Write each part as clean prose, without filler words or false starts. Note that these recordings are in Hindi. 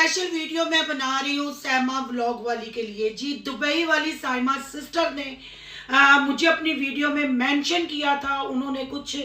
स्पेशल वीडियो मैं बना रही हूँ साइमा व्लॉग वाली के लिए। जी, दुबई वाली साइमा सिस्टर ने मुझे अपनी वीडियो में मेंशन किया था। उन्होंने कुछ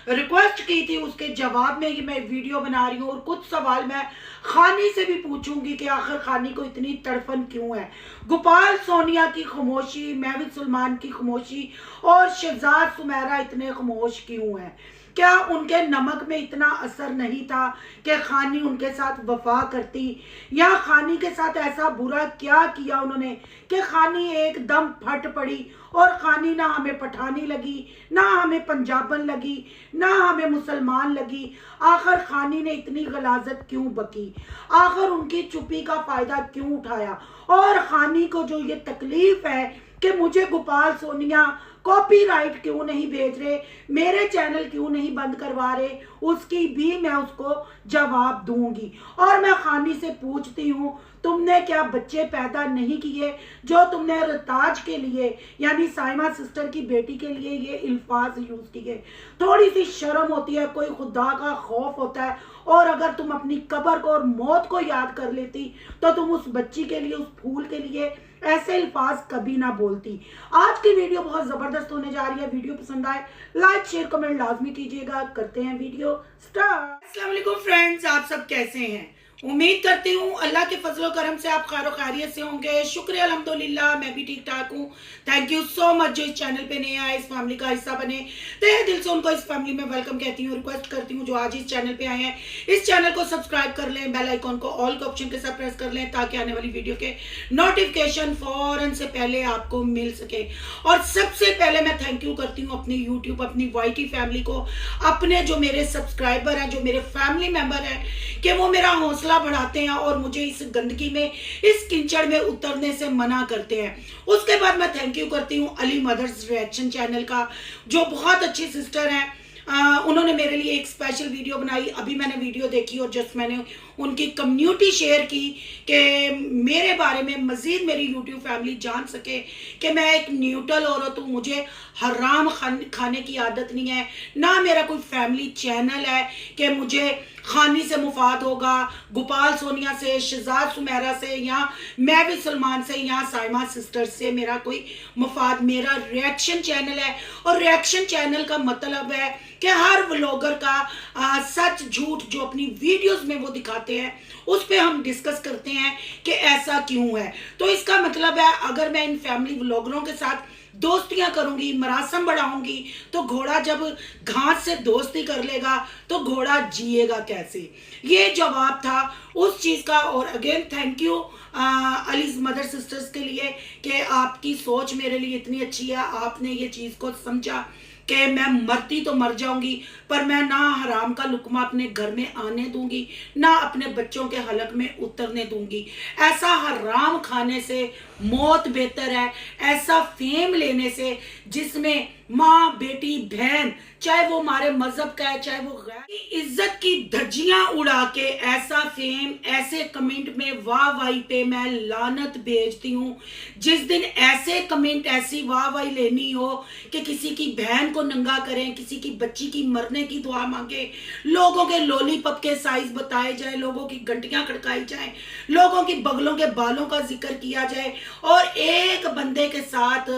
रिक्वेस्ट की थी, उसके जवाब में ही मैं वीडियो बना रही हूँ। और कुछ सवाल मैं खानी से भी पूछूंगी कि आखिर खानी को इतनी तड़फन क्यों है। गोपाल सोनिया की खामोशी, महविद सलमान की खामोशी और शहजाद सुमेरा इतने खामोश क्यों हैं? क्या उनके नमक में इतना असर नहीं था कि खानी उनके साथ वफा करती, या खानी के साथ ऐसा बुरा क्या किया उन्होंने कि खानी एकदम फट पड़ी और खानी ना हमें पठानी लगी, ना हमें पंजाबन लगी, ना हमें मुसलमान लगी। आखिर खानी ने इतनी गलाजत क्यों बकी? आखिर उनकी चुप्पी का फायदा क्यों उठाया? और खानी को जो ये तकलीफ है कि मुझे गोपाल सोनिया कॉपीराइट क्यों नहीं भेज रहे, मेरे चैनल क्यों नहीं बंद करवा रहे, उसकी भी मैं उसको जवाब दूंगी। और मैं खानी से पूछती हूँ, तुमने क्या बच्चे पैदा नहीं किए जो तुमने रताज के लिए यानी साइमा सिस्टर की बेटी के लिए ये अल्फाज यूज किए? थोड़ी सी शर्म होती है, कोई खुदा का खौफ होता है। और अगर तुम अपनी कब्र को और मौत को याद कर लेती तो तुम उस बच्ची के लिए, उस फूल के लिए ऐसे अल्फाज कभी ना बोलती। आज की वीडियो बहुत जबरदस्त होने जा रही है। वीडियो पसंद आए लाइक शेयर कमेंट लाजमी कीजिएगा। करते हैं वीडियो स्टार्ट। अस्सलाम वालेकुम फ्रेंड्स, आप सब कैसे हैं? उम्मीद करती हूँ अल्लाह के फजलो करम से आप खैर खैरियत से होंगे। शुक्रिया अल्हम्दुलिल्लाह, मैं भी ठीक ठाक हूँ। थैंक यू सो मच जो इस चैनल पे नए आए, इस फैमिली का हिस्सा बने। तहे दिल से उनको इस फैमिली में वेलकम कहती हूँ। रिक्वेस्ट करती हूँ जो आज इस चैनल पे आए हैं, इस चैनल को सब्सक्राइब कर लें, बेल आइकॉन को ऑल के ऑप्शन के साथ प्रेस कर लें ताकि आने वाली वीडियो के नोटिफिकेशन फौरन से पहले आपको मिल सके। और सबसे पहले मैं थैंक यू करती हूँ अपनी यूट्यूब, अपनी वाईटी फैमिली को, अपने जो मेरे सब्सक्राइबर हैं, जो मेरे फैमिली मेंबर हैं, कि वो मेरा हौसला बढ़ाते हैं और मुझे इस गंदगी में, इस कीचड़ में उतरने से मना करते हैं। उसके बाद मैं थैंक यू करती हूँ अली मदर्स रिएक्शन चैनल का, जो बहुत अच्छी सिस्टर हैं। उन्होंने मेरे लिए एक स्पेशल वीडियो बनाई। अभी मैंने वीडियो देखी और जस्ट मैंने उनकी कम्युनिटी शेयर की कि मेरे बारे में मज़ीद मेरी यूट्यूब फैमिली जान सके कि मैं एक न्यूट्रल औरत हूँ, मुझे हराम खाने की आदत नहीं है, ना मेरा कोई फैमिली चैनल है कि मुझे खानी से मुफाद होगा, गोपाल सोनिया से, शहजाद सुमेरा से, या महविद सलमान से, या साइमा सिस्टर से मेरा कोई मुफाद। मेरा रिएक्शन चैनल है और रिएक्शन चैनल का मतलब है कि हर व्लॉगर का सच झूठ जो अपनी वीडियोस में वो दिखाते हैं उस पे हम डिस्कस करते हैं कि ऐसा क्यों है। तो इसका मतलब है अगर मैं इन फैमिली व्लॉगरों के साथ दोस्तियां करूंगी, मरासम बढ़ाऊंगी, तो घोड़ा जब घास से दोस्ती कर लेगा तो घोड़ा जिएगा कैसे? ये जवाब था उस चीज का। और again thank you allies mother sisters के लिए कि आपकी सोच मेरे लिए इतनी अच्छी है। आपने ये चीज को समझा कि मैं मरती तो मर जाऊंगी पर मैं ना हराम का लुकमा अपने घर में आने दूंगी, ना अपने बच्चों के हलक में उतरने दूंगी। ऐसा हराम खाने से मौत बेहतर है, ऐसा फेम लेने से जिसमें माँ, बेटी, बहन, चाहे वो हमारे मजहब का है, चाहे वो गैर, इज्जत की धज्जियां उड़ा के ऐसा फेम, ऐसे कमेंट में वाह वाही पे मैं लानत भेजती हूँ। जिस दिन ऐसे कमेंट, ऐसी वाह वाही लेनी हो कि किसी की बहन को नंगा करें, किसी की बच्ची की मरने की दुआ मांगे, लोगों के लॉलीपॉप के साइज बताए जाए, लोगों की घंटियां खड़काई जाए, लोगों की बगलों के बालों का जिक्र किया जाए और एक बंदे के साथ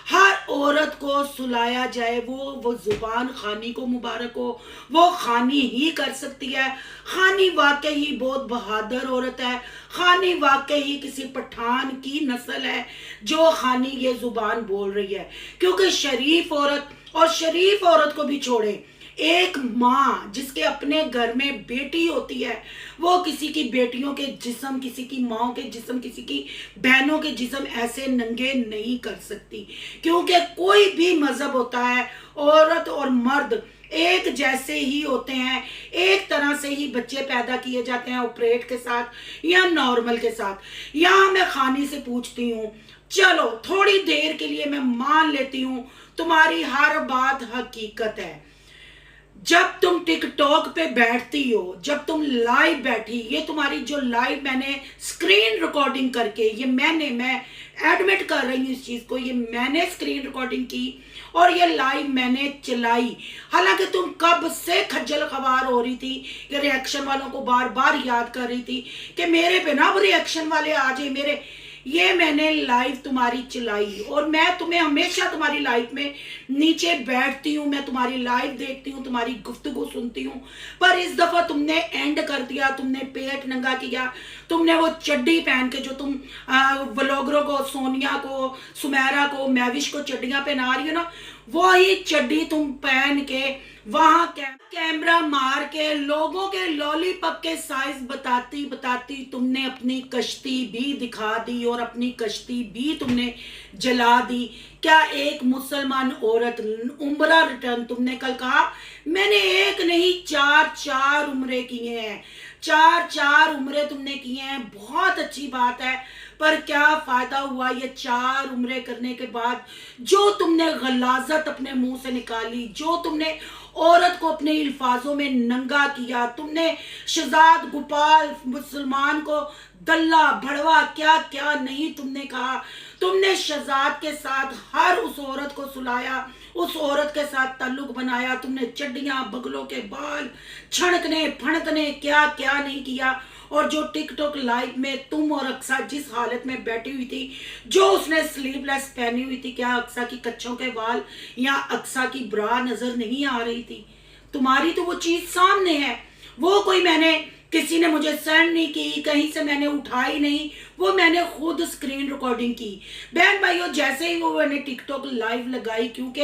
हर औरत को सुलाया जाए, वो जुबान खानी को मुबारक हो, वो खानी ही कर सकती है। खानी वाकई ही बहुत बहादुर औरत है। खानी वाकई ही किसी पठान की नस्ल है जो खानी ये जुबान बोल रही है। क्योंकि शरीफ औरत, और शरीफ औरत को भी छोड़े, एक माँ जिसके अपने घर में बेटी होती है, वो किसी की बेटियों के जिस्म, किसी की माँ के जिस्म, किसी की बहनों के जिस्म ऐसे नंगे नहीं कर सकती। क्योंकि कोई भी मजहब होता है, औरत और मर्द एक जैसे ही होते हैं, एक तरह से ही बच्चे पैदा किए जाते हैं, ऑपरेट के साथ या नॉर्मल के साथ। यहाँ मैं खानी से पूछती हूँ, चलो थोड़ी देर के लिए मैं मान लेती हूँ तुम्हारी हर बात हकीकत है। जब तुम टिकटॉक पे बैठती हो, जब तुम लाइव बैठी, ये तुम्हारी जो लाइव मैंने स्क्रीन रिकॉर्डिंग करके, ये मैं एडमिट कर रही हूँ इस चीज को, ये मैंने स्क्रीन रिकॉर्डिंग की और ये लाइव मैंने चलाई। हालांकि तुम कब से खज्जल खवार हो रही थी कि रिएक्शन वालों को बार बार याद कर रही थी कि मेरे पे ना रिएक्शन वाले आ जाए मेरे, ये मैंने लाइव तुम्हारी चलाई और मैं तुम्हें हमेशा तुम्हारी लाइफ में नीचे बैठती हूँ, मैं तुम्हारी लाइव देखती हूँ, तुम्हारी गुफ्तगू सुनती हूँ। पर इस दफा तुमने एंड कर दिया, तुमने पेट नंगा किया, तुमने वो चड्डी पहन के जो तुम व्लॉगरों को, सोनिया को, सुमेरा को, मैविश को चड्डियां पहना रही हो ना, वही चड्डी तुम पहन के वहां कैमरा मार के लोगों के लॉलीपॉप के साइज बताती बताती तुमने अपनी कश्ती भी दिखा दी और अपनी कश्ती भी तुमने जला दी। क्या एक मुसलमान औरत उम्रा रिटर्न, तुमने कल कहा मैंने एक नहीं चार उम्रे किए हैं, चार उम्रे तुमने किए हैं, बहुत अच्छी बात है। पर क्या फायदा हुआ ये 4 उम्रे करने के बाद? जो तुमने गलाजत अपने मुंह से निकाली, जो तुमने औरत को अपने अल्फाजों में नंगा किया, तुमने शहजाद गोपाल मुसलमान को दल्ला भड़वा क्या क्या नहीं तुमने कहा। तुमने शहजाद के साथ हर उस औरत को सुलाया, उस औरत के साथ ताल्लुक बनाया, तुमने चड्डियां, बगलों के बाल, छणकने फणकने क्या क्या नहीं किया। और जो टिकटॉक लाइव में तुम और अक्सा जिस हालत में बैठी हुई थी, जो उसने स्लीवलेस पहनी हुई थी, क्या अक्सा की कच्छों के बाल या अक्सा की ब्रा नजर नहीं आ रही थी? तुम्हारी तो वो चीज सामने है, वो कोई मैंने किसी ने मुझे सेंड नहीं की, कहीं से मैंने उठाई नहीं, वो मैंने खुद स्क्रीन रिकॉर्डिंग की। बहन भाइयों, जैसे ही वो मैंने टिकटॉक लाइव लगाई, क्योंकि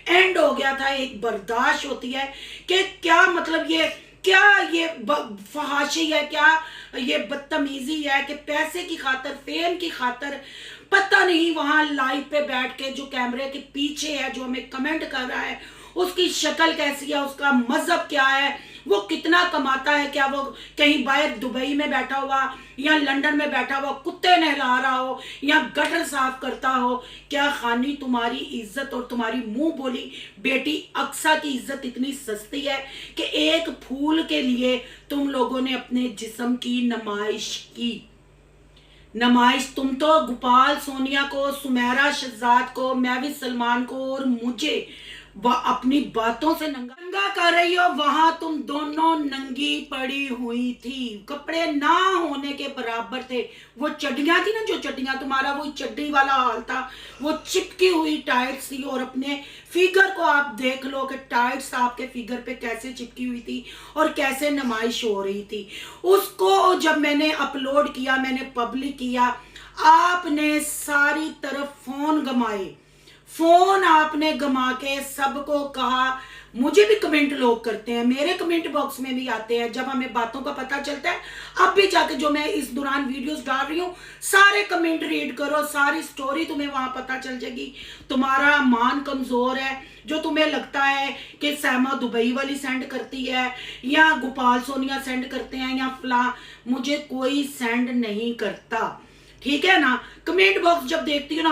एंड हो गया था, एक बर्दाश्त होती है कि क्या मतलब क्या ये फहाशी है, क्या ये बदतमीजी है कि पैसे की खातर, फेम की खातर, पता नहीं वहां लाइव पे बैठ के जो कैमरे के पीछे है, जो हमें कमेंट कर रहा है, उसकी शक्ल कैसी है, उसका मजहब क्या है, वो कितना कमाता है, क्या वो कहीं बाहर दुबई में बैठा हुआ या लंदन में बैठा हुआ कुत्ते नहला रहा हो या गटर साफ करता हो? क्या खानी तुम्हारी इज्जत और तुम्हारी मुंह बोली बेटी अक्सा की इज्जत इतनी सस्ती है कि एक फूल के लिए तुम लोगों ने अपने जिस्म की नमाइश की? तुम तो गोपाल सोनिया को, सुमेरा शहजाद को, मैविश सलमान को और मुझे अपनी बातों से नंगा कर रही हो। वहां तुम दोनों नंगी पड़ी हुई थी, कपड़े ना होने के बराबर थे। वो चड्डियां थी ना, जो चड्डियां, तुम्हारा वो चड्डी वाला हाल था, वो चिपकी हुई टाइट्स थी। और अपने फिगर को आप देख लो कि टाइट्स आपके फिगर पे कैसे चिपकी हुई थी और कैसे नुमाइश हो रही थी। उसको जब मैंने अपलोड किया, मैंने पब्लिक किया, आपने सारी तरफ फोन गमाए, फोन आपने गमा के सबको कहा। मुझे भी कमेंट लोग करते हैं, मेरे कमेंट बॉक्स में भी आते हैं, जब हमें बातों का पता चलता है। अब भी जाके जो मैं इस दौरान वीडियोस डाल रही हूँ, सारे कमेंट रीड करो, सारी स्टोरी तुम्हें वहां पता चल जाएगी। तुम्हारा मान कमजोर है, जो तुम्हें लगता है कि सैमा दुबई वाली सेंड करती है या गोपाल सोनिया सेंड करते हैं या फला, मुझे कोई सेंड नहीं करता, ठीक है ना। कमेंट बॉक्स जब देखती हूँ ना,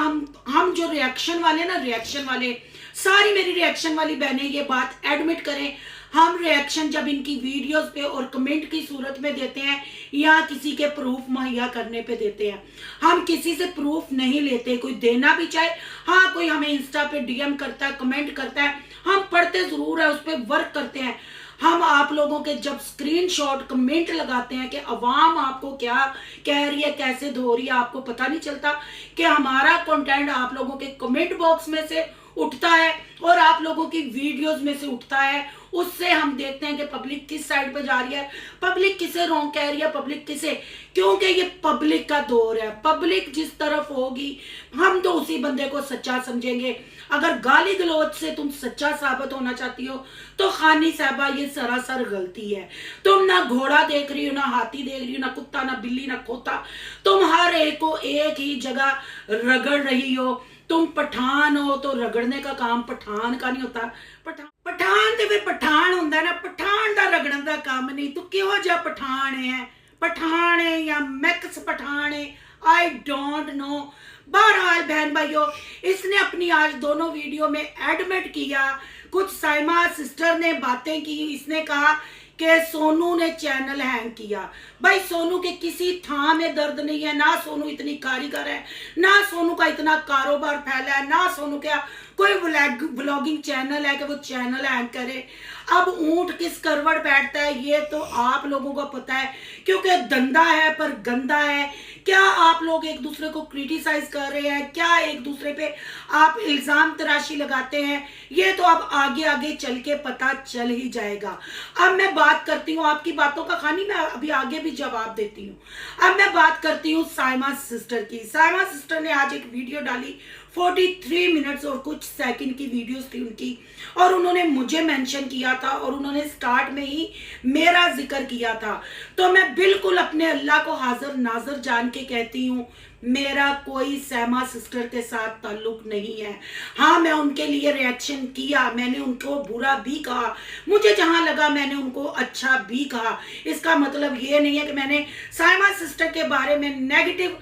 हम जो रिएक्शन वाले ना, रिएक्शन वाले, सारी मेरी रिएक्शन वाली बहनें ये बात एडमिट करें, हम रिएक्शन जब इनकी वीडियोस पे और कमेंट की सूरत में देते हैं या किसी के प्रूफ मुहैया करने पे देते हैं, हम किसी से प्रूफ नहीं लेते। कोई देना भी चाहे, हाँ कोई हमें इंस्टा पे डीएम करता है, कमेंट करता है, हम पढ़ते जरूर है, उस पर वर्क करते हैं। हम आप लोगों के जब स्क्रीनशॉट कमेंट लगाते हैं कि अवाम आपको क्या कह रही है, कैसे धो रही है, आपको पता नहीं चलता कि हमारा कंटेंट आप लोगों के कमेंट बॉक्स में से उठता है और आप लोगों की वीडियोस में से उठता है। उससे हम देखते हैं कि पब्लिक किस साइड पे जा रही है, पब्लिक किसे रॉन्ग कह रही है, पब्लिक किसे, क्योंकि ये पब्लिक का दौर है। पब्लिक जिस तरफ होगी हम तो उसी बंदे को सच्चा समझेंगे। अगर गाली गलौज से तुम सच्चा साबित होना चाहती हो तो खानी साहबा ये सरासर गलती है। तुम ना घोड़ा देख रही हो, ना हाथी देख रही हो, ना कुत्ता, ना बिल्ली, ना खोता, तुम हर एक को एक ही जगह रगड़ रही हो। तुम पठान हो तो रगड़ने का काम पठान का नहीं होता। पठान तो फिर पठान होंदा ना, पठान दा रगड़न दा काम नहीं। तू किहो जा पठान है, पठान है या मैक्स पठान है, आई डोंट नो। बहरहाल बहन भाइयों, इसने अपनी आज दोनों वीडियो में एडमिट किया, कुछ साइमा सिस्टर ने बातें की। इसने कहा कि सोनू ने चैनल हैंग किया। भाई सोनू के किसी थां में दर्द नहीं है, ना सोनू इतनी कारीगर है, ना सोनू का इतना कारोबार फैला है, ना सोनू का कोई व्लॉगिंग चैनल है कि वो चैनल हैंग करे। अब ऊंट किस करवट बैठता है ये तो आप लोगों को पता है, क्योंकि धंधा है पर गंदा है। क्या आप लोग एक दूसरे को क्रिटिसाइज कर रहे हैं, क्या एक दूसरे पे आप इल्जाम तराशी लगाते हैं, ये तो अब आगे आगे चल के पता चल ही जाएगा। अब मैं बात करती हूँ, आपकी बातों का खानी मैं अभी आगे भी जवाब देती हूँ। अब मैं बात करती हूँ साइमा सिस्टर की। साइमा सिस्टर ने आज एक वीडियो डाली, 43 मिनट्स और कुछ सेकंड की वीडियोस थी उनकी, और उन्होंने मुझे मेंशन किया था और उन्होंने स्टार्ट में ही मेरा जिक्र किया था। तो मैं बिल्कुल अपने अल्लाह को हाजिर नाजर जान के कहती हूँ, मेरा कोई सैमा सिस्टर के साथ ताल्लुक नहीं है। हाँ, मैं उनके लिए रिएक्शन किया, मैंने उनको बुरा भी कहा, मुझे जहां लगा मैंने उनको अच्छा भी कहा। इसका मतलब ये नहीं है कि मैंने सैमा सिस्टर के बारे में नेगेटिव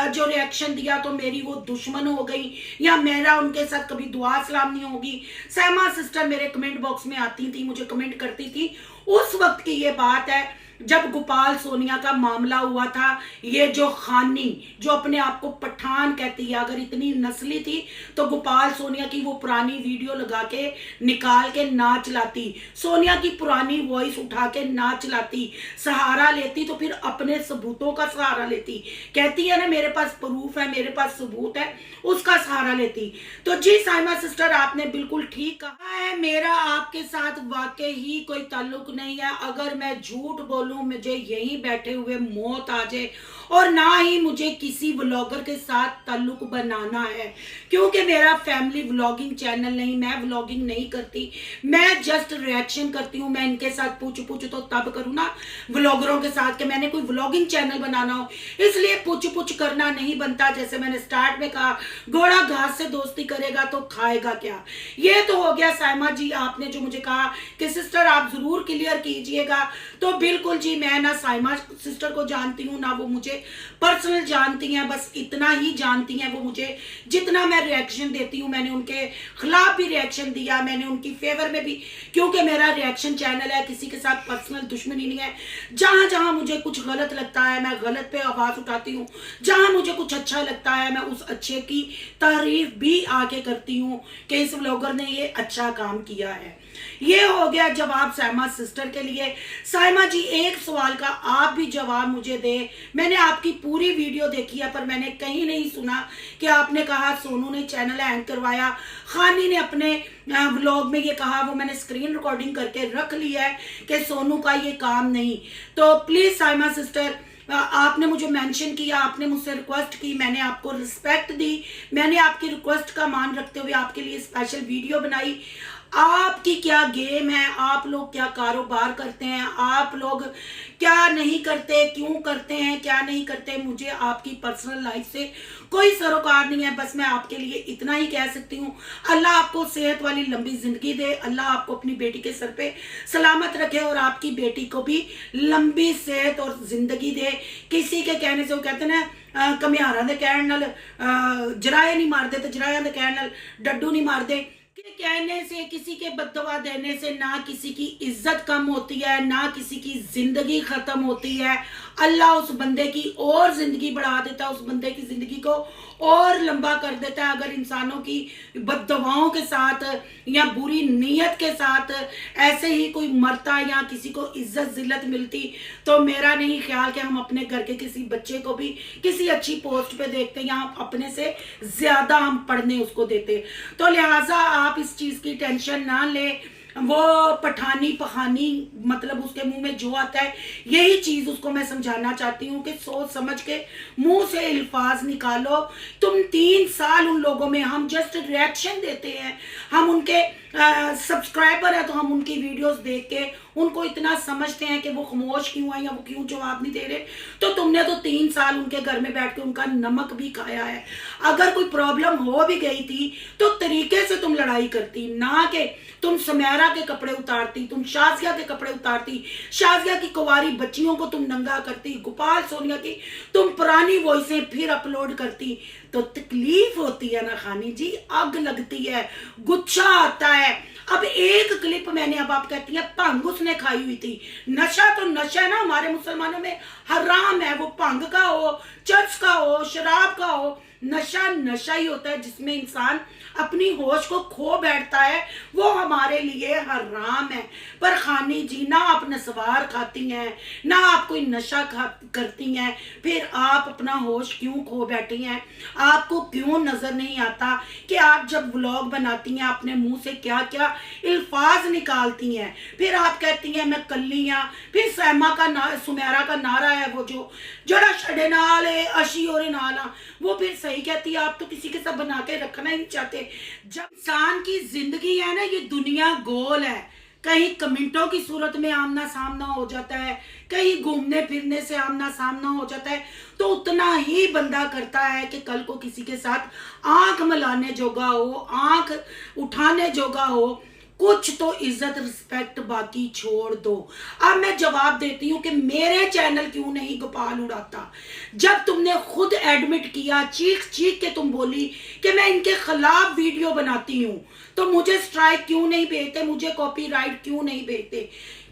जो रिएक्शन दिया तो मेरी वो दुश्मन हो गई या मेरा उनके साथ कभी दुआ सलाम नहीं होगी। सैमा सिस्टर मेरे कमेंट बॉक्स में आती थी, मुझे कमेंट करती थी। उस वक्त की ये बात है जब गोपाल सोनिया का मामला हुआ था। ये जो खानी जो अपने आप को पठान कहती है, अगर इतनी नस्ली थी तो गोपाल सोनिया की वो पुरानी वीडियो लगा के निकाल के नाच लाती, सोनिया की पुरानी वॉइस उठा के नाच लाती, सहारा लेती तो फिर अपने सबूतों का सहारा लेती। कहती है ना मेरे पास प्रूफ है, मेरे पास सबूत है, उसका सहारा लेती। तो जी साइमा सिस्टर, आपने बिल्कुल ठीक कहा है, मेरा आपके साथ वाकई ही कोई ताल्लुक नहीं है। अगर मैं झूठ बोलूं मुझे यहीं बैठे हुए मौत आ जाए, और ना ही मुझे किसी व्लॉगर के साथ ताल्लुक बनाना है, क्योंकि मेरा फैमिली व्लॉगिंग चैनल नहीं, मैं व्लॉगिंग नहीं करती, मैं जस्ट रिएक्शन करती हूँ। मैं इनके साथ पूछ तो तब करूँ ना व्लॉगरों के साथ कि मैंने कोई व्लॉगिंग चैनल बनाना हो, इसलिए पूछ करना नहीं बनता। जैसे मैंने स्टार्ट में कहा, घोड़ा घास से दोस्ती करेगा तो खाएगा क्या। ये तो हो गया साइमा जी, आपने जो मुझे कहा कि सिस्टर आप जरूर क्लियर कीजिएगा, तो बिल्कुल जी, मैं ना साइमा सिस्टर को जानती हूँ ना वो मुझे पर्सनल जानती हैं, बस इतना ही जानती हैं वो मुझे, जितना मैं रिएक्शन देती हूँ। मैंने उनके खिलाफ भी रिएक्शन दिया, मैंने उनकी फेवर में भी, क्योंकि मेरा रिएक्शन चैनल है, किसी के साथ पर्सनल दुश्मनी नहीं है। जहां जहां मुझे कुछ गलत लगता है मैं गलत पे आवाज उठाती हूँ, जहां मुझे कुछ अच्छा लगता है मैं उस अच्छे की तारीफ भी आके करती हूँ कि इस व्लॉगर ने ये अच्छा काम किया है। ये हो गया जवाब साइमा सिस्टर के लिए। साइमा जी, एक सवाल का आप भी जवाब मुझे दे। मैंने आपकी पूरी वीडियो देखी है पर मैंने कहीं नहीं सुना कि आपने कहा सोनू ने चैनल हैंग करवाया। खानी ने अपने व्लॉग में ये कहा, वो मैंने स्क्रीन रिकॉर्डिंग करके रख लिया है कि सोनू का ये काम नहीं। तो प्लीज साइमा सिस्टर, आपने मुझे मेंशन किया, आपने मुझसे रिक्वेस्ट की, मैंने आपको रिस्पेक्ट दी, मैंने आपकी रिक्वेस्ट का मान रखते हुए आपके लिए स्पेशल वीडियो बनाई। आपकी क्या गेम है, आप लोग क्या कारोबार करते हैं, आप लोग क्या नहीं करते, क्यों करते हैं, क्या नहीं करते, मुझे आपकी पर्सनल लाइफ से कोई सरोकार नहीं है। बस मैं आपके लिए इतना ही कह सकती हूँ, अल्लाह आपको सेहत वाली लंबी जिंदगी दे, अल्लाह आपको अपनी बेटी के सर पे सलामत रखे और आपकी बेटी को भी लंबी सेहत और जिंदगी दे। किसी के कहने से, वो कहते हैं ना कमियारा दे कहण नाल जराए नहीं मारते, तो जराया दे कहण नाल डड्डू नहीं मारते। कहने से, किसी के बददुआ देने से ना किसी की इज्जत कम होती है, ना किसी की जिंदगी खत्म होती है। अल्लाह उस बंदे की और जिंदगी बढ़ा देता है, उस बंदे की जिंदगी को और लंबा कर देता है। अगर इंसानों की बददुआओं के साथ या बुरी नीयत के साथ ऐसे ही कोई मरता या किसी को इज्जत जिल्लत मिलती, तो मेरा नहीं ख्याल कि हम अपने घर के किसी बच्चे को भी किसी अच्छी पोस्ट पे देखते या अपने से ज्यादा हम पढ़ने उसको देते। तो लिहाजा आप इस चीज की टेंशन ना ले, वो पठानी पहानी मतलब उसके मुंह में जो आता है यही चीज उसको मैं समझाना चाहती हूँ कि सोच समझ के मुंह से अल्फाज निकालो। तुम 3 साल उन लोगों में, हम जस्ट रिएक्शन देते हैं, हम उनके सब्सक्राइबर है तो हम उनकी वीडियोस देख के उनको इतना समझते हैं कि वो खामोश क्यों है या वो क्यों जवाब नहीं दे रहे। तो तुमने तो 3 साल उनके घर में बैठ के उनका नमक भी खाया है। अगर कोई प्रॉब्लम हो भी गई थी तो तरीके से तुम लड़ाई करती, ना कि तुम सुमेरा के कपड़े उतारती, तुम शाजिया के कपड़े उतारती, शाजिया की कुंवारी बच्चियों को तुम नंगा करती, गोपाल सोनिया की तुम पुरानी वॉइसें फिर अपलोड करती। तो तकलीफ होती है ना खानी जी, आग लगती है, गुस्सा आता है। अब एक क्लिप मैंने, अब आप कहती है भंग उस उसने खाई हुई थी। नशा तो नशा है ना, हमारे मुसलमानों में हराम है, वो भंग का हो, चर्च का हो, शराब का हो, नशा नशा ही होता है जिसमें इंसान अपनी होश को खो बैठता है, वो हमारे लिए हराम है। पर खानी जी ना आप नस्वार खाती हैं, ना आप कोई नशा करती हैं, फिर आप अपना होश क्यों खो बैठी हैं? आपको क्यों नजर नहीं आता कि आप जब व्लॉग बनाती हैं अपने मुंह से क्या क्या अल्फाज निकालती हैं? फिर आप कहती हैं मैं कल्ली हाँ, फिर सुमेरा का नारा है वो जो जड़ा छड़े नाल है अशी और नाला, वो फिर सही कहती है। आप तो किसी के साथ बना के रखना ही नहीं चाहते। जब इंसान की जिंदगी है ना, ये दुनिया गोल है, कहीं कमेंटों की सूरत में आमना सामना हो जाता है, कहीं घूमने फिरने से आमना सामना हो जाता है, तो उतना ही बंदा करता है कि कल को किसी के साथ आंख मिलाने जोगा हो, आंख उठाने जोगा हो, कुछ तो इज्जत रिस्पेक्ट बाकी छोड़ दो। अब मैं जवाब देती हूँ कि मेरे चैनल क्यों नहीं गोपाल उड़ाता? जब तुमने खुद एडमिट किया, चीख चीख के तुम बोली कि मैं इनके खिलाफ वीडियो बनाती हूँ, तो मुझे स्ट्राइक क्यों नहीं भेजते, मुझे कॉपीराइट क्यों नहीं भेजते?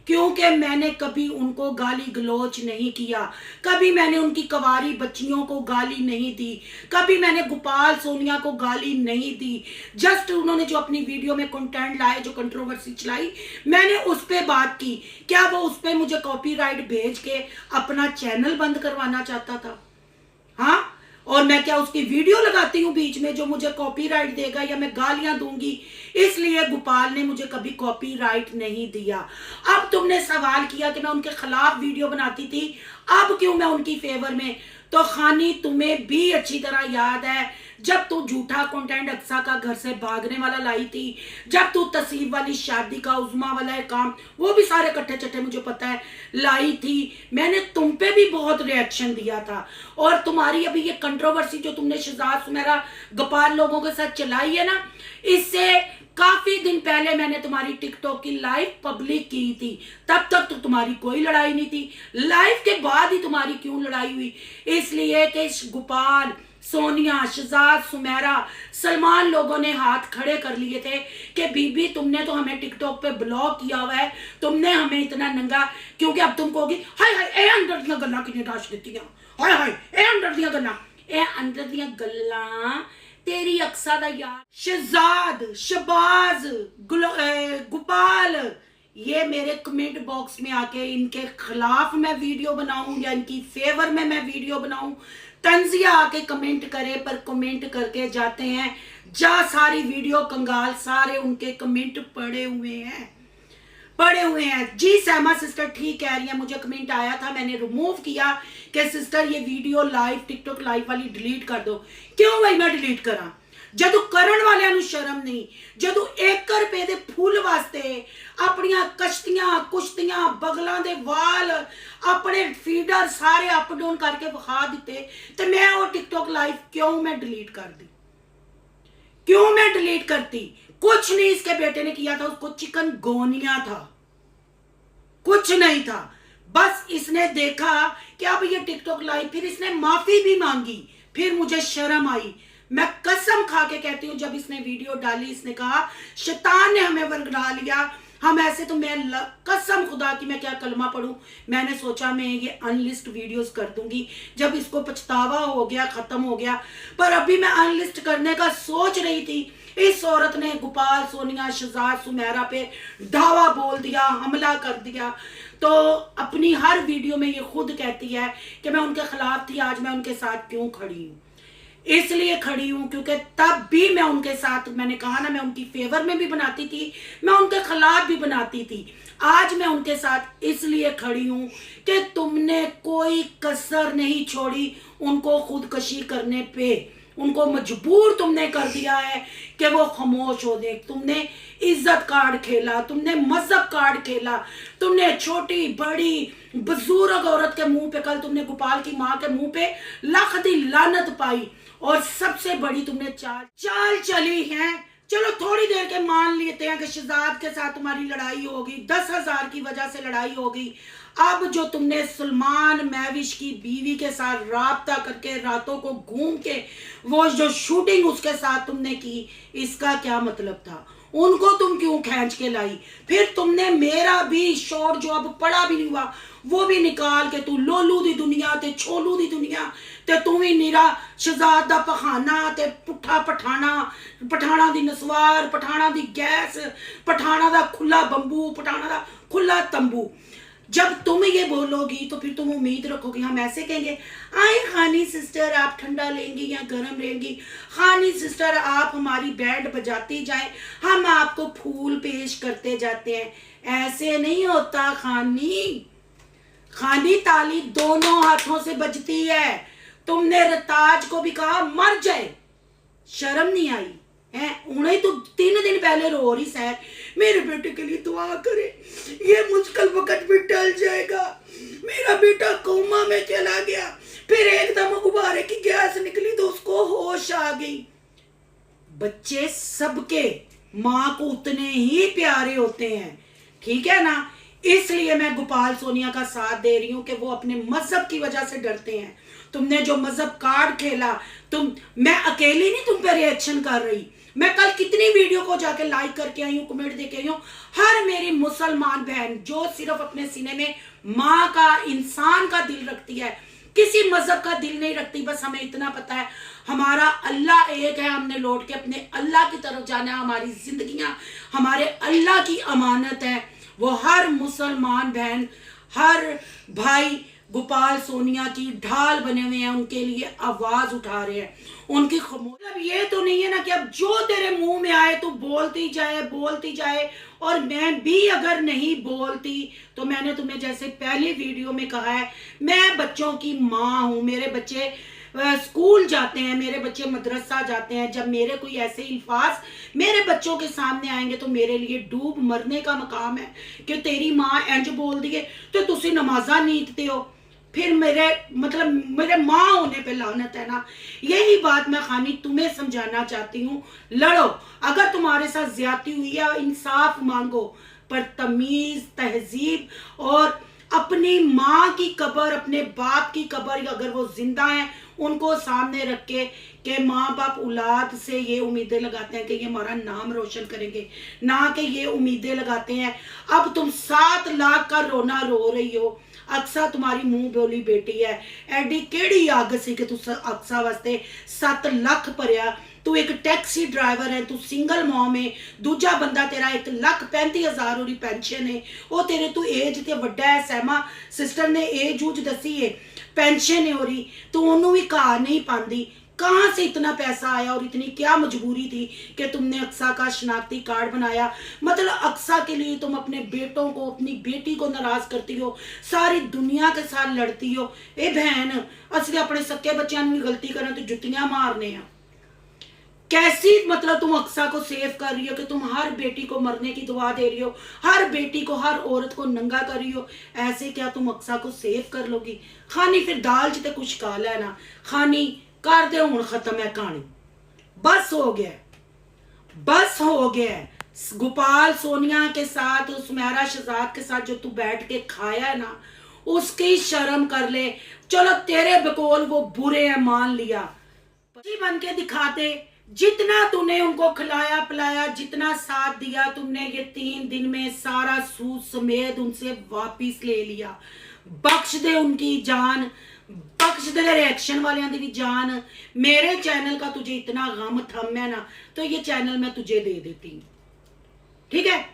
क्योंकि मैंने कभी उनको गाली गलोच नहीं किया, कभी मैंने उनकी कवारी बच्चियों को गाली नहीं दी, कभी मैंने गोपाल सोनिया को गाली नहीं दी। जस्ट उन्होंने जो अपनी वीडियो में कंटेंट लाए, जो कंट्रोवर्सी चलाई, मैंने उस पर बात की। क्या वो उस पर मुझे कॉपीराइट भेज के अपना चैनल बंद करवाना चाहता था? हाँ, और मैं क्या उसकी वीडियो लगाती हूँ बीच में जो मुझे कॉपीराइट देगा या मैं गालियां दूंगी? इसलिए गोपाल ने मुझे कभी कॉपीराइट नहीं दिया। अब तुमने सवाल किया कि मैं उनके खिलाफ वीडियो बनाती थी, अब क्यों मैं उनकी फेवर में? तो खानी तुम्हें भी अच्छी तरह याद है जब तू झूठा कंटेंट अक्सा का घर से भागने वाला लाई थी, जब तू तसीब वाली शादी का उज़मा वाला है काम, वो भी सारे कट्ठे चट्टे मुझे पता है लाई थी, मैंने तुम पे भी बहुत रिएक्शन दिया था। और तुम्हारी अभी ये कंट्रोवर्सी जो तुमने शहजाद सुमेरा गोपाल लोगों के साथ चलाई है ना, इससे काफी दिन पहले मैंने तुम्हारी टिकटॉक की लाइव पब्लिक की थी, तब तक तो तुम्हारी कोई लड़ाई नहीं थी। लाइव के बाद ही तुम्हारी क्यों लड़ाई हुई? इसलिए कि गोपाल, सोनिया, शहजाद सुमेरा, सलमान लोगों ने हाथ खड़े कर लिए थे कि बीबी तुमने तो हमें टिकटॉक पे ब्लॉक किया हुआ है, तुमने हमें इतना नंगा, क्योंकि अब तुम कहोगी हाय हाय ए अंदर दियां गल्लां किने दाश दित्तियां, हाय हाय ए अंदर दियां गल्लां, ए अंदर दियां गल्लां तेरी अक्सा दा यार शहजाद, शबाज, गोपाल, ये मेरे कमेंट बॉक्स में आके इनके खिलाफ मैं वीडियो बनाऊं या इनकी फेवर में मैं वीडियो बनाऊं, तंजिया आके कमेंट करे, पर कमेंट करके जाते हैं। जा सारी वीडियो कंगाल, सारे उनके कमेंट पड़े हुए हैं जी। सहमा सिस्टर ठीक कह रही है, मुझे कमेंट आया था, मैंने रिमूव किया कि सिस्टर ये वीडियो लाइव टिकटॉक लाइव वाली डिलीट कर दो। क्यों भाई मैं डिलीट करा? जदों करन वालियां नूं शर्म नहीं, जदों 1 रुपए दे फुल वास्ते अपनियां कश्तियां, कुश्तियां, बगलां दे वाल, अपने फीडर सारे अप डाउन करके विखा दिते, ते मैं वो टिकटॉक लाइव क्यों मैं डिलीट कर दी? क्यों मैं डिलीट करती? कुछ नहीं इसके बेटे ने किया था, उसको चिकन गोनिया था, कुछ नहीं था। बस इसने देखा कि अब ये टिकटॉक लाइव, फिर इसने माफी भी मांगी, फिर मुझे शर्म आई। मैं कसम खा के कहती हूँ, जब इसने वीडियो डाली इसने कहा शैतान ने हमें वरगला लिया, हम ऐसे, तो मैं कसम खुदा की मैं क्या कलमा पढ़ूं, मैंने सोचा मैं ये अनलिस्ट वीडियोस कर दूंगी जब इसको पछतावा हो गया, खत्म हो गया। पर अभी मैं अनलिस्ट करने का सोच रही थी, इस औरत ने गोपाल, सोनिया, शहजाद सुमेरा पे धावा बोल दिया, हमला कर दिया। तो अपनी हर वीडियो में ये खुद कहती है कि मैं उनके खिलाफ थी, आज मैं उनके साथ क्यों खड़ी हूँ? इसलिए खड़ी हूं क्योंकि तब भी मैं उनके साथ, मैंने कहा ना, मैं उनकी फेवर में भी बनाती थी, मैं उनके खिलाफ भी बनाती थी। आज मैं उनके साथ इसलिए खड़ी हूं कि तुमने कोई कसर नहीं छोड़ी उनको खुदकशी करने पे, उनको मजबूर तुमने कर दिया है कि वो खामोश हो जाए। तुमने इज्जत कार्ड खेला, तुमने मजहब कार्ड खेला, तुमने छोटी बड़ी बुजुर्ग औरत के मुंह पे, कल तुमने गोपाल की माँ के मुंह पे लाख दी लानत पाई, और सबसे बड़ी तुमने चाल चली है। चलो थोड़ी देर के मान लेते हैं कि शहजाद के साथ तुम्हारी लड़ाई होगी, 10,000 की वजह से लड़ाई होगी। अब जो तुमने सलमान महविश की बीवी के साथ राब्ता करके रातों को घूम के वो जो शूटिंग उसके साथ तुमने की, इसका क्या मतलब था? उनको तुम क्यों खींच के लाई? फिर तुमने मेरा भी शॉर्ट जो अब पढ़ा भी नहीं हुआ वो भी निकाल के, तू लोलू दी दुनिया ते छोलू दी दुनिया ते तू भी नीरा शहजाद दा पखाना ते पुट्ठा पठाना, पठाना दी नसवार, पठाना दी गैस, पठाना दा खुला बंबू, पठाना दा खुला तंबू। जब तुम ये बोलोगी तो फिर तुम उम्मीद रखोगी हम ऐसे कहेंगे, आए खानी सिस्टर आप ठंडा लेंगी या गर्म लेंगी, खानी सिस्टर आप हमारी बैंड बजाती जाए, हम आपको फूल पेश करते जाते हैं। ऐसे नहीं होता खानी। खानी ताली दोनों हाथों से बजती है। तुमने रताज को भी कहा मर जाए, शर्म नहीं आई है? उन्हें तो 3 दिन पहले रो रही सैर, मेरे बेटे के लिए दुआ करे, ये मुश्किल वक्त भी टल जाएगा, मेरा बेटा कोमा में चला गया, फिर एकदम गुब्बारे की गैस निकली तो उसको होश आ गई। बच्चे सबके माँ को उतने ही प्यारे होते हैं, ठीक है ना? इसलिए मैं गोपाल सोनिया का साथ दे रही हूं कि वो अपने मजहब की वजह से डरते हैं। तुमने जो मजहब कार्ड खेला, मैं अकेली नहीं तुम पे रिएक्शन कर रही, मैं कल कितनी वीडियो को जाके लाइक करके आई हूँ, कमेंट देके आई हूँ। हर मेरी मुसलमान बहन जो सिर्फ अपने सीने में माँ का, इंसान का दिल रखती है, किसी मजहब का दिल नहीं रखती, बस हमें इतना पता है हमारा अल्लाह एक है, हमने लौट के अपने अल्लाह की तरफ जाना है, हमारी जिंदगियां हमारे अल्लाह की अमानत है। वो हर मुसलमान बहन, हर भाई गोपाल सोनिया की ढाल बने हुए हैं, उनके लिए आवाज उठा रहे हैं, उनकी मतलब ये तो नहीं है ना कि अब जो तेरे मुंह में आए तो बोलती जाए। और मैं भी अगर नहीं बोलती तो मैंने तुम्हें जैसे पहले वीडियो में कहा है, मैं बच्चों की माँ हूं, मेरे बच्चे स्कूल जाते हैं, मेरे बच्चे मदरसा जाते हैं। जब मेरे कोई ऐसे अल्फाज मेरे बच्चों के सामने आएंगे तो मेरे लिए डूब मरने का मकाम है कि तेरी माँ इंज बोल दिए तो तुसी नमाजा नीतते हो, फिर मेरे माँ होने पे लानत है ना। यही बात मैं खानी तुम्हें समझाना चाहती हूँ। लड़ो, अगर तुम्हारे साथ ज्यादती हुई है इंसाफ मांगो, पर तमीज, तहजीब और अपनी माँ की कब्र, अपने बाप की कब्र अगर वो जिंदा है उनको सामने रख के कि माँ बाप औलाद से ये उम्मीदें लगाते हैं कि ये हमारा नाम रोशन करेंगे, ना कि ये उम्मीदें लगाते हैं अब तुम 7 लाख का रोना रो रही हो। अक्सा तुम्हारी मुंह बोली बेटी है, एडी केड़ी आग सी कि तू अक्सा वास्ते 7 लाख भरिया। तू एक टैक्सी ड्राइवर है, तू सिंगल मॉम है, दूजा बंदा तेरा 1,35,000 और पेंशन है, वो तेरे तू एज ते वड्डा है। सहमा सिस्टर ने एज उज दसी है, पेंशन है और तू ओनू भी घर नहीं पाती। कहाँ से इतना पैसा आया और इतनी क्या मजबूरी थी कि तुमने अक्सा का शनाख्ती कार्ड बनाया? मतलब अक्सा के लिए तुम अपने बेटों को, अपनी बेटी को नाराज करती हो, सारी दुनिया के साथ लड़ती हो। ए बहन, असली अपने सक्के बच्चों भी गलती करें तो जुतियां मारने हैं। कैसी मतलब तुम अक्सा को सेव कर रही हो कि तुम हर बेटी को मरने की दुआ दे रही हो, हर बेटी को, हर औरत को नंगा कर रही हो। ऐसे क्या तुम अक्सा को सेव कर लोगी? खानी फिर दाल जिते कुछ काला है ना, खानी कर दे, हुण खत्म है कहानी, बस हो गया, बस हो गया। गोपाल सोनिया के साथ, सुमेरा शहजाद के साथ जो तू बैठ के खाया है ना, उसकी शर्म कर ले। चलो तेरे बकौल वो बुरे हैं मान लिया, बन के दिखाते। जितना तूने उनको खिलाया पिलाया, जितना साथ दिया तुमने, ये 3 दिन में सारा सूद समेत उनसे वापिस ले लिया। बख्श दे उनकी जान, बख्श दे रिएक्शन वालियां दी भी जान। मेरे चैनल का तुझे इतना गम थम है ना, तो ये चैनल मैं तुझे दे देती हूँ, ठीक है?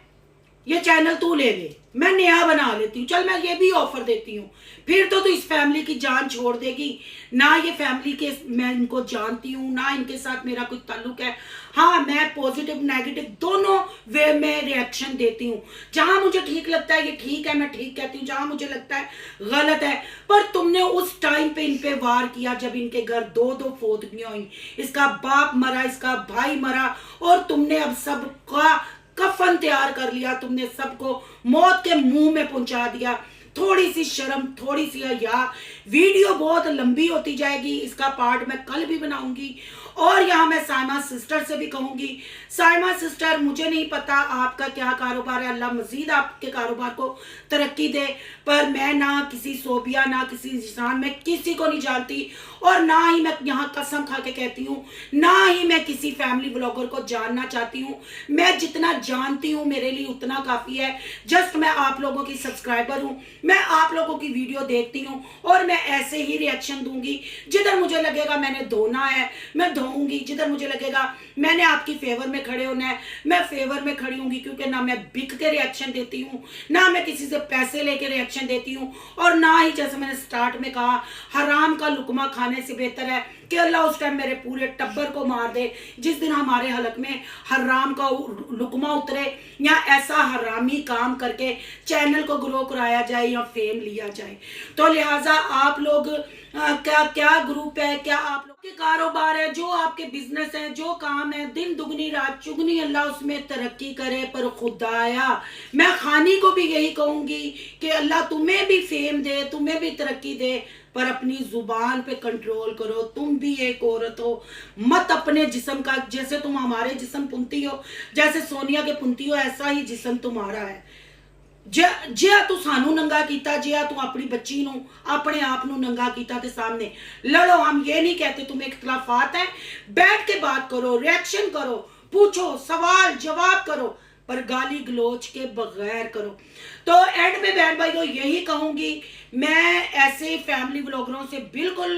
ये चैनल तू ले ले, मैं नया बना लेती हूँ। चल मैं ये भी ऑफर देती हूँ, फिर तो तू इस फैमिली की जान छोड़ देगी ना। ये फैमिली के मैं इनको जानती हूँ ना, इनके साथ मेरा कोई ताल्लुक है। हाँ, मैं पॉजिटिव नेगेटिव दोनों वे में रिएक्शन देती हूँ। जहां मुझे ठीक लगता है ये ठीक है, मैं ठीक कहती हूँ, जहां मुझे लगता है गलत है। पर तुमने उस टाइम पे इन पे वार किया जब इनके घर 2-2 फौतगियां हुई, इसका बाप मरा, इसका भाई मरा, और तुमने अब सबका कफन तैयार कर लिया, तुमने सबको मौत के मुंह में पहुंचा दिया। थोड़ी सी शर्म, थोड़ी सी हया, वीडियो बहुत लंबी होती जाएगी, इसका पार्ट मैं कल भी बनाऊंगी। और यहाँ मैं साइमा सिस्टर से भी कहूंगी, साइमा सिस्टर मुझे नहीं पता आपका क्या कारोबार है, अल्लाह मजीद आपके कारोबार को तरक्की दे, पर मैं ना किसी सोबिया ना किसी इंसान, मैं किसी को नहीं जानती और ना ही मैं यहाँ कसम खा के कहती हूँ, ना ही मैं किसी फैमिली ब्लॉगर को जानना चाहती हूँ। मैं जितना जानती हूँ मेरे लिए उतना काफ़ी है। जस्ट मैं आप लोगों की सब्सक्राइबर हूँ, मैं आप लोगों की वीडियो देखती हूँ और मैं ऐसे ही रिएक्शन दूंगी। जिधर मुझे लगेगा मैंने धोना है मैं धोऊंगी, जिधर मुझे लगेगा मैंने आपकी फेवर में खड़े होना है मैं फेवर में खड़ी होंगी, क्योंकि ना मैं बिक के रिएक्शन देती हूँ, ना मैं किसी से पैसे लेके रिएक्शन देती हूँ, और ना ही जैसे मैंने स्टार्ट में कहा हराम का लुकमा खाने से बेहतर है कि अल्लाह उस टाइम मेरे पूरे टब्बर को मार दे जिस दिन हमारे हलक में हराम का लुकमा उतरे, या ऐसा हरामी काम करके चैनल को ग्रो कराया जाए या फेम लिया जाए। तो लिहाजा आप लोग क्या ग्रुप है, क्या आप लोग के कारोबार है, जो आपके बिजनेस है, जो काम है, दिन दुगनी रात चुगनी अल्लाह उसमें तरक्की करे। पर खुदाया मैं खानी को भी यही कहूंगी कि अल्लाह तुम्हें भी फेम दे, तुम्हें भी तरक्की दे, पर अपनी जुबान पे कंट्रोल करो। तुम भी एक औरत हो, मत अपने जिस्म का, जैसे तुम हमारे जिस्म पुनती हो, जैसे सोनिया के पुनती हो, ऐसा ही जिस्म तुम्हारा है। जे तू सानू नंगा कीता, जे तू अपनी बच्ची नू अपने आप नू नंगा कीता ते सामने लड़ो। हम ये नहीं कहते तुम्हें इख्तलाफात है, बैठ के बात करो, रिएक्शन करो, पूछो, सवाल जवाब करो, पर गाली गलोच के बगैर करो। तो एंड में बहन भाइयों यही कहूंगी, मैं ऐसे फैमिली ब्लॉगरों से बिल्कुल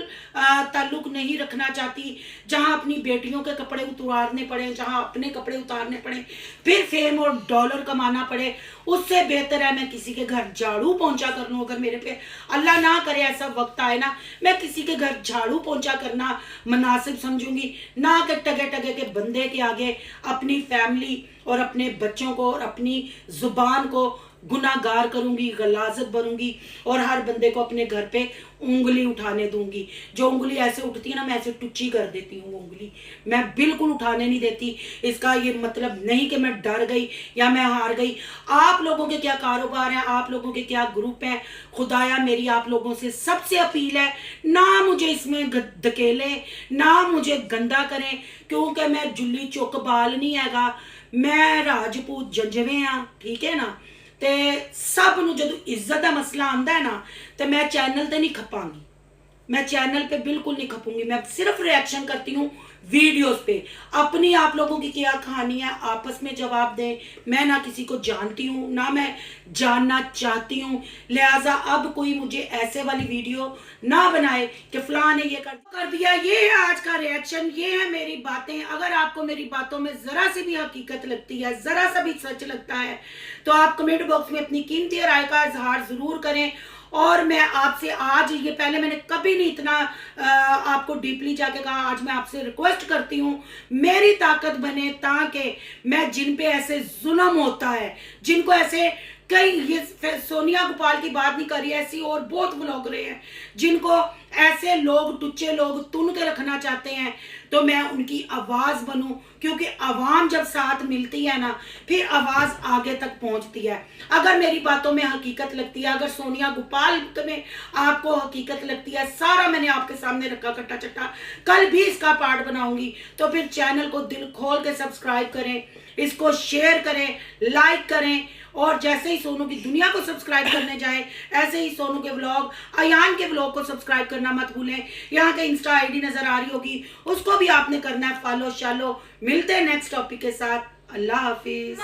ताल्लुक नहीं रखना चाहती जहां अपनी बेटियों के कपड़े उतारने पड़े, जहां अपने कपड़े उतारने पड़े, फिर फेम और डॉलर कमाना पड़े। उससे बेहतर है मैं किसी के घर झाड़ू पहुंचा कर लूं। अगर मेरे पे अल्लाह ना करे ऐसा वक्त आए ना, मैं किसी के घर झाड़ू पहुंचा करना मुनासिब समझूंगी, ना कि टगे टगे के बंदे के आगे अपनी फैमिली और अपने बच्चों को और अपनी जुबान को गुनाहगार करूंगी, गलाजत बनूंगी और हर बंदे को अपने घर पे उंगली उठाने दूंगी। जो उंगली ऐसे उठती है ना, मैं ऐसे टुच्ची कर देती हूँ उंगली, मैं बिल्कुल उठाने नहीं देती। इसका ये मतलब नहीं कि मैं डर गई या मैं हार गई। आप लोगों के क्या कारोबार है, आप लोगों के क्या ग्रुप है, खुदाया मेरी आप लोगों से सबसे अपील है, ना मुझे इसमें धकेले, ना मुझे गंदा करें, क्योंकि मैं जुल्ली चुक बाल नहीं हैगा, मैं राजपूत जंजवे हाँ, ठीक है ना। ते सब नूं जदों इज्जत का मसला आंदा है ना, तो मैं चैनल ते नहीं खपांगी, मैं चैनल पे बिल्कुल नहीं खपूंगी। मैं सिर्फ रिएक्शन करती हूँ वीडियोस पे। अपनी आप लोगों की क्या कहानी है आपस में जवाब दें। मैं ना किसी को जानती हूँ ना मैं जानना चाहती हूँ, लिहाजा अब कोई मुझे ऐसे वाली वीडियो ना बनाए कि फलां ने ये कर दिया। ये है आज का रिएक्शन, ये है मेरी बातें। अगर आपको मेरी बातों में जरा सी भी हकीकत लगती है, जरा सा भी सच लगता है, तो आप कमेंट बॉक्स में अपनी कीमती राय का इजहार जरूर करें। और मैं आपसे आज, ये पहले मैंने कभी नहीं इतना आपको डीपली जाके कहा, आज मैं आपसे रिक्वेस्ट करती हूँ मेरी ताकत बने, ताकि मैं जिन पे ऐसे जुल्म होता है, जिनको ऐसे कई, ये सोनिया गोपाल की बात नहीं करी, ऐसी और बहुत ब्लॉगरे हैं जिनको ऐसे लोग, टुच्चे लोग तुन के रखना चाहते हैं, तो मैं उनकी आवाज़ बनूं, क्योंकि आवाम जब साथ मिलती है ना, फिर आवाज़ आगे तक पहुंचती है। अगर मेरी बातों में हकीकत लगती है, अगर सोनिया गोपाल में आपको हकीकत लगती है, सारा मैंने आपके सामने रखा कट्टा चट्टा, कल भी इसका पार्ट बनाऊंगी, तो फिर चैनल को दिल खोल के सब्सक्राइब करें, इसको शेयर करें, लाइक करें, और जैसे ही सोनू की दुनिया को सब्सक्राइब करने जाए, ऐसे ही सोनू के व्लॉग, अयान के व्लॉग को सब्सक्राइब करना मत भूलें। यहाँ के इंस्टा आईडी नजर आ रही होगी, उसको भी आपने करना है फॉलो शालो। मिलते हैं नेक्स्ट टॉपिक के साथ। अल्लाह हाफिज।